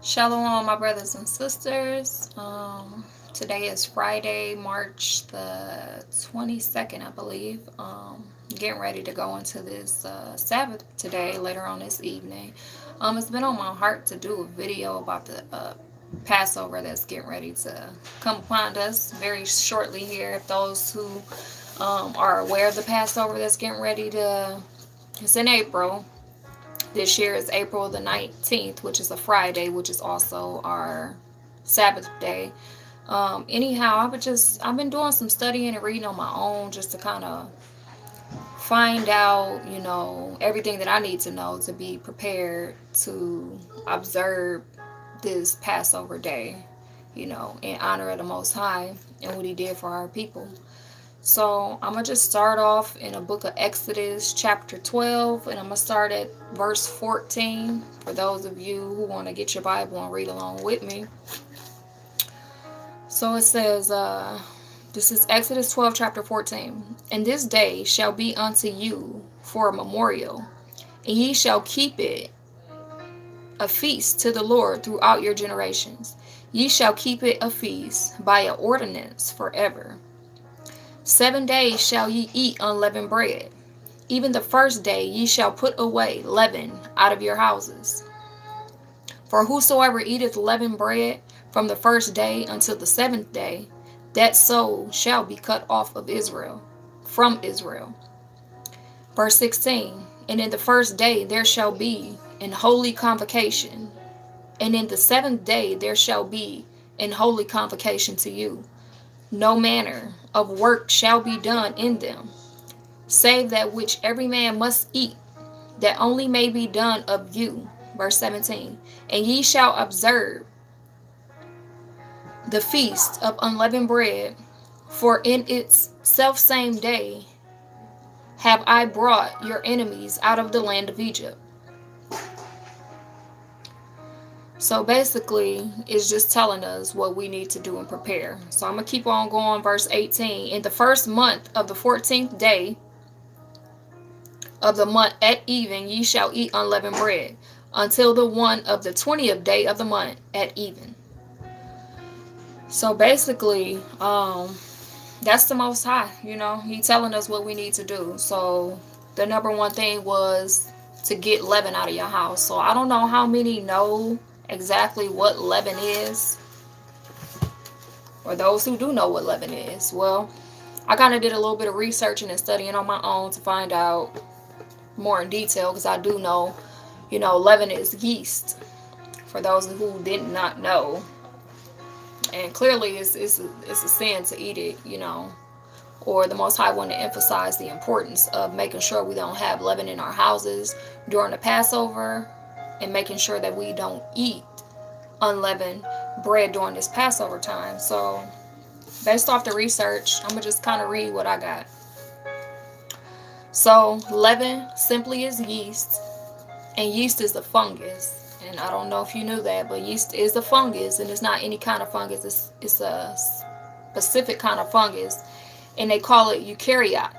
Shalom, my brothers and sisters. Today is Friday, March the 22nd, I believe. Getting ready to go into this Sabbath today, later on this evening. It's been on my heart to do a video about the Passover that's getting ready to come upon us very shortly here. If those who are aware of the Passover that's getting ready to, it's in April. This year is April the 19th, which is a Friday, which is also our Sabbath day. Anyhow, I've been doing some studying and reading on my own just to kind of find out, everything that I need to know to be prepared to observe this Passover day, in honor of the Most High and what He did for our people. So I'm going to just start off in the book of Exodus chapter 12, and I'm going to start at verse 14 for those of you who want to get your Bible and read along with me. So it says, this is Exodus 12 chapter 14. And this day shall be unto you for a memorial, and ye shall keep it a feast to the Lord throughout your generations. Ye shall keep it a feast by an ordinance forever. 7 days shall ye eat unleavened bread. Even the first day ye shall put away leaven out of your houses. For whosoever eateth leavened bread from the first day until the 7th day, that soul shall be cut off of Israel, from Israel. Verse 16, and in the first day there shall be an holy convocation, and in the 7th day there shall be an holy convocation to you. No manner of work shall be done in them, save that which every man must eat, that only may be done of you. Verse 17, and ye shall observe the feast of unleavened bread, for in its selfsame day have I brought your enemies out of the land of Egypt. So basically, it's just telling us what we need to do and prepare. So I'm going to keep on going. Verse 18. In the first month of the 14th day of the month at even, ye shall eat unleavened bread, until the one of the 20th day of the month at even. So basically, that's the Most High. He telling us what we need to do. So the number one thing was to get leaven out of your house. So I don't know how many know exactly what leaven is, or those who do know what leaven is. Well, I kind of did a little bit of researching and studying on my own to find out more in detail, because I do know, leaven is yeast, for those who did not know. And clearly it's a sin to eat it, or the Most High wanted to emphasize the importance of making sure we don't have leaven in our houses during the Passover, and making sure that we don't eat unleavened bread during this Passover time. So based off the research, I'm going to just kind of read what I got. So leaven simply is yeast, and yeast is a fungus. And I don't know if you knew that, but yeast is a fungus, and it's not any kind of fungus. It's a specific kind of fungus, and they call it eukaryote.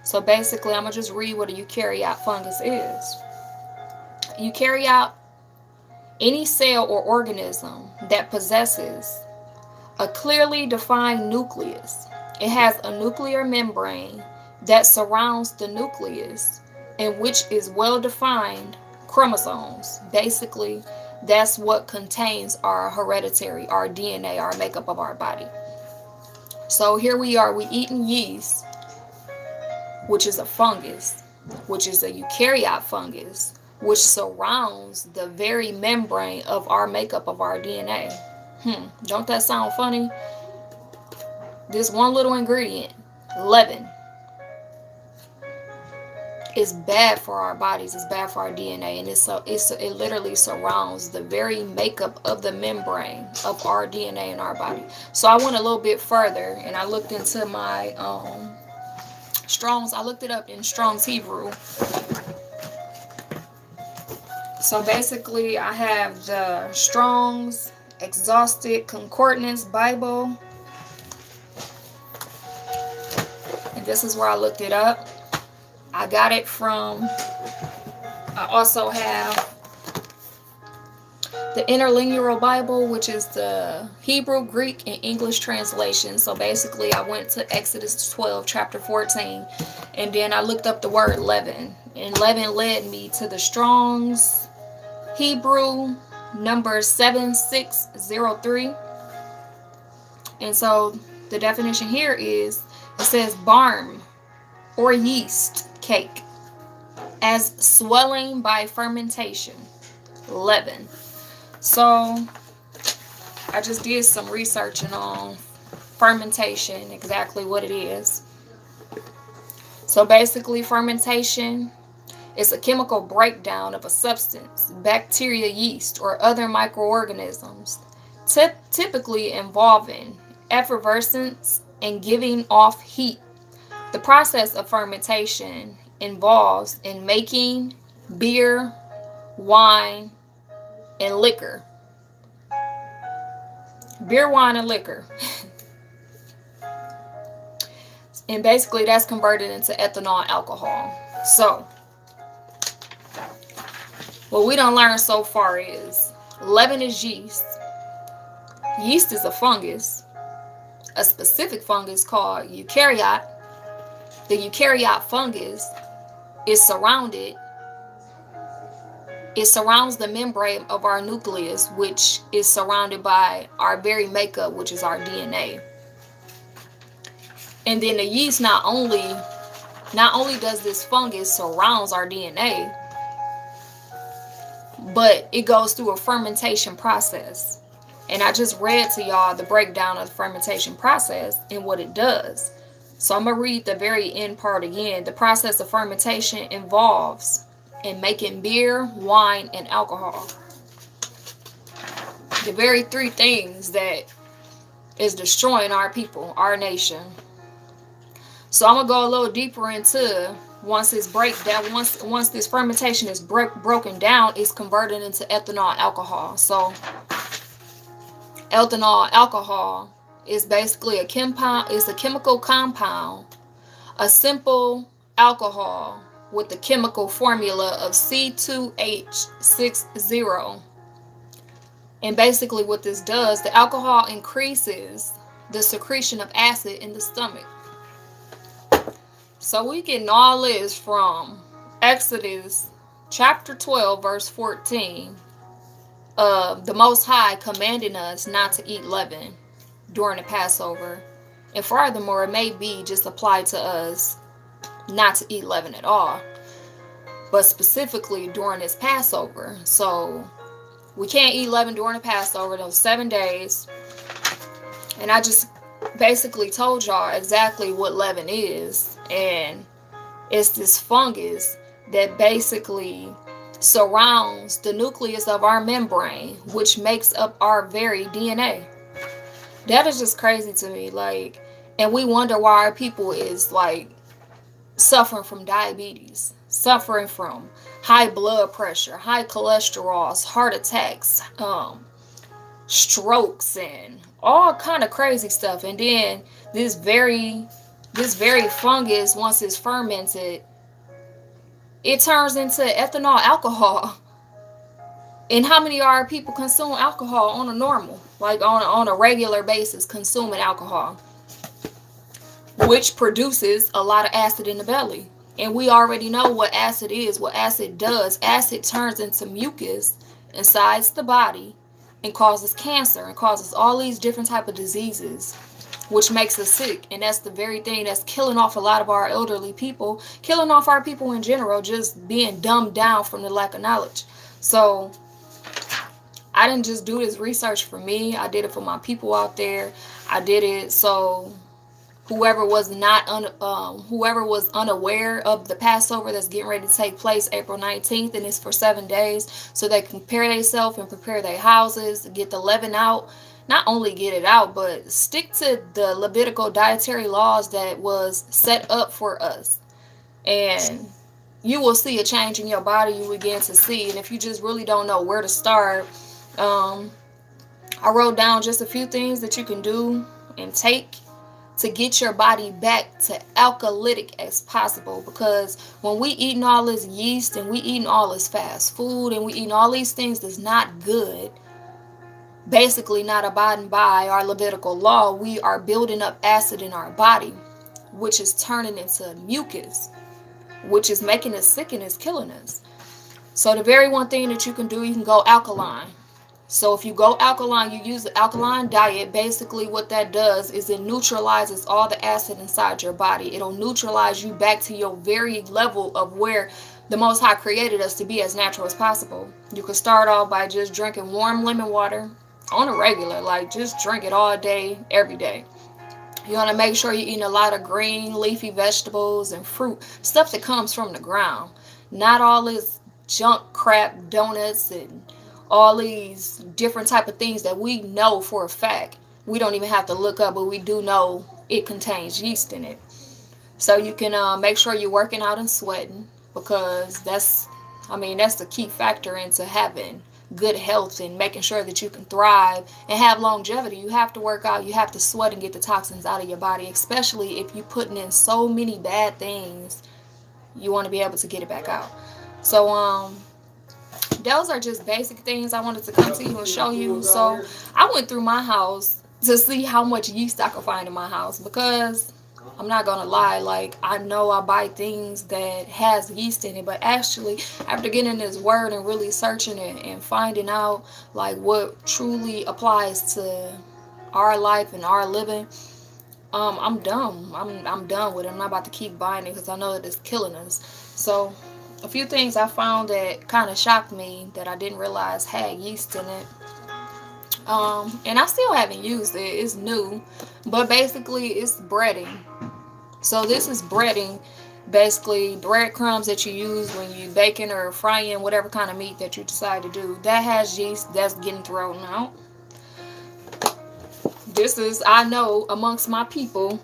So basically, I'm going to just read what a eukaryote fungus is. Eukaryote, any cell or organism that possesses a clearly defined nucleus. It has a nuclear membrane that surrounds the nucleus, in which is well-defined chromosomes. Basically, that's what contains our hereditary, our DNA, our makeup of our body. So here we are, we eating yeast, which is a fungus, which is a eukaryote fungus, which surrounds the very membrane of our makeup of our DNA. Don't that sound funny? This one little ingredient, leaven, is bad for our bodies. It's bad for our DNA, and it literally surrounds the very makeup of the membrane of our DNA in our body. So I went a little bit further, and I looked into my Strong's. I looked it up in Strong's Hebrew. So basically, I have the Strong's Exhausted Concordance Bible, and this is where I looked it up. I got it from, I also have the interlinear Bible, which is the Hebrew, Greek, and English translation. So basically, I went to Exodus 12, chapter 14, and then I looked up the word leaven. And leaven led me to the Strong's Hebrew number 7603. And so the definition here is, it says barm or yeast cake as swelling by fermentation, leaven. So I just did some researching on fermentation, exactly what it is. So basically, fermentation is a chemical breakdown of a substance, bacteria, yeast, or other microorganisms, typically involving effervescence and giving off heat. The process of fermentation involves in making beer, wine, and liquor. Beer, wine, and liquor. And basically that's converted into ethanol alcohol. So what we done learned so far is leaven is yeast. Yeast is a fungus, a specific fungus called eukaryote. The eukaryote fungus surrounds the membrane of our nucleus, which is surrounded by our very makeup, which is our DNA. And then the yeast not only does this fungus surrounds our DNA, but it goes through a fermentation process. And I just read to y'all the breakdown of the fermentation process and what it does. So I'm going to read the very end part again. The process of fermentation involves in making beer, wine, and alcohol. The very three things that is destroying our people, our nation. So I'm going to go a little deeper into once this fermentation is broken down, it's converted into ethanol alcohol. So ethanol alcohol is basically a chemical compound, a simple alcohol with the chemical formula of C2H60. And basically what this does, the alcohol increases the secretion of acid in the stomach. So we getting all this from Exodus chapter 12, verse 14. The Most High commanding us not to eat leaven during the Passover. And furthermore, it may be just applied to us not to eat leaven at all, but specifically during this Passover. So we can't eat leaven during the Passover, those 7 days. And I just basically told y'all exactly what leaven is. And it's this fungus that basically surrounds the nucleus of our membrane, which makes up our very DNA. That is just crazy to me. Like, and we wonder why our people is like suffering from diabetes, suffering from high blood pressure, high cholesterol, heart attacks, strokes, and all kind of crazy stuff. And then this very fungus, once it's fermented, it turns into ethanol alcohol. And how many of our people consume alcohol on a normal, like on a regular basis, consuming alcohol, which produces a lot of acid in the belly. And we already know what acid is, what acid does. Acid turns into mucus inside the body and causes cancer and causes all these different type of diseases, which makes us sick. And that's the very thing that's killing off a lot of our elderly people, killing off our people in general, just being dumbed down from the lack of knowledge. So I didn't just do this research for me. I did it for my people out there. I did it so whoever was unaware of the Passover that's getting ready to take place April 19th, and it's for 7 days, so they can prepare themselves and prepare their houses, get the leaven out. Not only get it out, but stick to the Levitical dietary laws that was set up for us. And you will see a change in your body. You begin to see. And if you just really don't know where to start, I wrote down just a few things that you can do and take to get your body back to alkalytic as possible. Because when we eating all this yeast and we eating all this fast food and we eating all these things that's not good, basically not abiding by our Levitical law, we are building up acid in our body, which is turning into mucus, which is making us sick and is killing us. So the very one thing that you can do, you can go alkaline. So if you go alkaline, you use the alkaline diet. Basically what that does is it neutralizes all the acid inside your body. It'll neutralize you back to your very level of where the Most High created us to be, as natural as possible. You can start off by just drinking warm lemon water on a regular, like just drink it all day, every day. You want to make sure you're eating a lot of green leafy vegetables and fruit, stuff that comes from the ground, not all this junk crap, donuts and all these different type of things that we know for a fact. We don't even have to look up, but we do know it contains yeast in it. So you can make sure you're working out and sweating, because that's the key factor into having good health and making sure that you can thrive and have longevity. You have to work out, you have to sweat and get the toxins out of your body, especially if you're putting in so many bad things. You want to be able to get it back out. So those are just basic things I wanted to come to you and show you. So I went through my house to see how much yeast I could find in my house, because I'm not gonna lie, like, I know I buy things that has yeast in it, but actually after getting this word and really searching it and finding out like what truly applies to our life and our living, I'm done. I'm done with it. I'm not about to keep buying it because I know that it's killing us. So a few things I found that kind of shocked me that I didn't realize had yeast in it. And I still haven't used it. It's new, but basically it's breading. So this is breading, basically breadcrumbs that you use when you baking or frying whatever kind of meat that you decide to do. That has yeast that's getting thrown out. This is, I know amongst my people,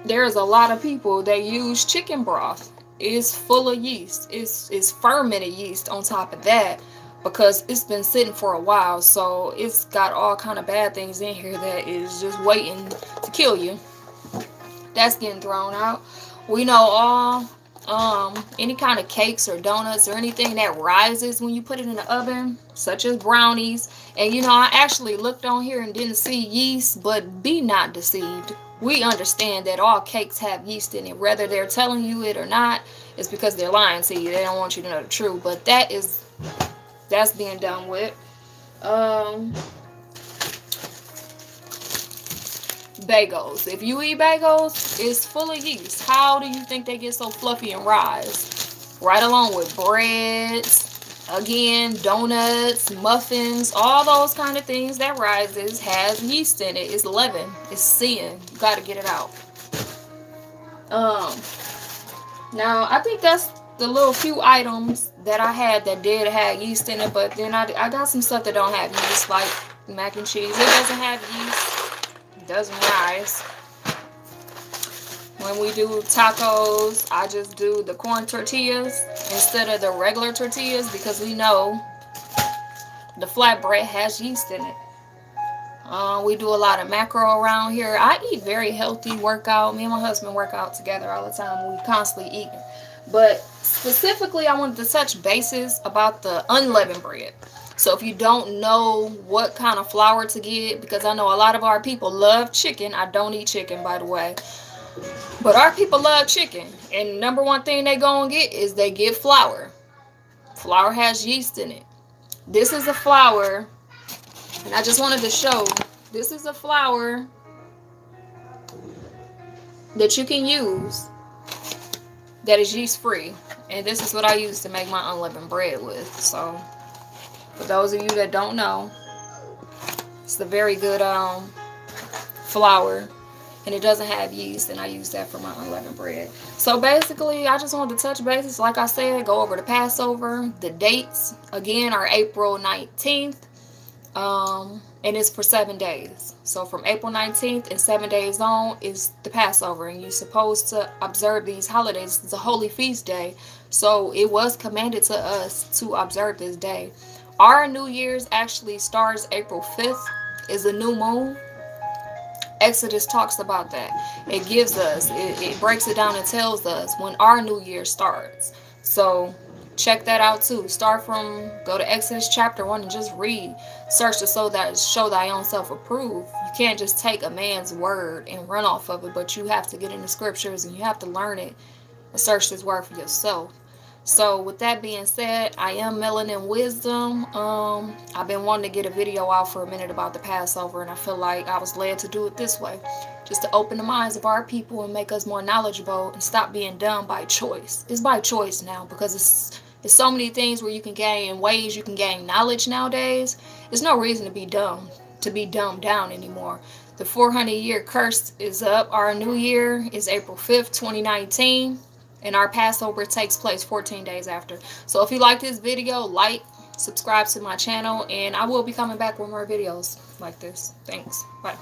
there's a lot of people that use chicken broth. It's full of yeast. It's fermented yeast on top of that, because it's been sitting for a while. So it's got all kind of bad things in here that is just waiting to kill you. That's getting thrown out. We know all any kind of cakes or donuts or anything that rises when you put it in the oven, such as brownies. And I actually looked on here and didn't see yeast, but be not deceived. We understand that all cakes have yeast in it, whether they're telling you it or not. It's because they're lying to you. They don't want you to know the truth. But that's being done with. Bagels. If you eat bagels, it's full of yeast. How do you think they get so fluffy and rise? Right along with breads, again, donuts, muffins, all those kind of things that rises has yeast in it. It's leaven. It's sin. You got to get it out. Now I think that's the little few items that I had that did have yeast in it, but then I got some stuff that don't have yeast, like mac and cheese. It doesn't have yeast. Doesn't rise. When we do tacos, I just do the corn tortillas instead of the regular tortillas, because we know the flatbread has yeast in it. We do a lot of macro around here. I eat very healthy, workout. Me and my husband work out together all the time. We constantly eat. But specifically, I wanted to touch bases about the unleavened bread. So if you don't know what kind of flour to get, because I know a lot of our people love chicken. I don't eat chicken, by the way. But our people love chicken. And number one thing they go and get is they get flour. Flour has yeast in it. This is a flour, and I just wanted to show, this is a flour that you can use that is yeast free. And this is what I use to make my unleavened bread with. So for those of you that don't know, it's a very good flour, and it doesn't have yeast, and I use that for my unleavened bread. So basically, I just wanted to touch bases. Like I said, go over the Passover. The dates, again, are April 19th, and it's for 7 days. So from April 19th and 7 days on is the Passover, and you're supposed to observe these holidays. It's a holy feast day, so it was commanded to us to observe this day. Our New Year's actually starts April 5th, is a new moon. Exodus talks about that. It gives us, it breaks it down and tells us when our new year starts. So check that out too. Start from, go to Exodus chapter 1 and just read. Search to show thy own self approved. You can't just take a man's word and run off of it, but you have to get in the scriptures and you have to learn it and search this word for yourself. So with that being said, I am Melanin Wisdom. I've been wanting to get a video out for a minute about the Passover, and I feel like I was led to do it this way, just to open the minds of our people and make us more knowledgeable and stop being dumb by choice. It's by choice now, because it's so many things where you can gain, ways you can gain knowledge nowadays. There's no reason to be dumb, to be dumbed down anymore. The 400-year curse is up. Our new year is April 5th, 2019. And our Passover takes place 14 days after. So if you like this video, like, subscribe to my channel, and I will be coming back with more videos like this. Thanks. Bye.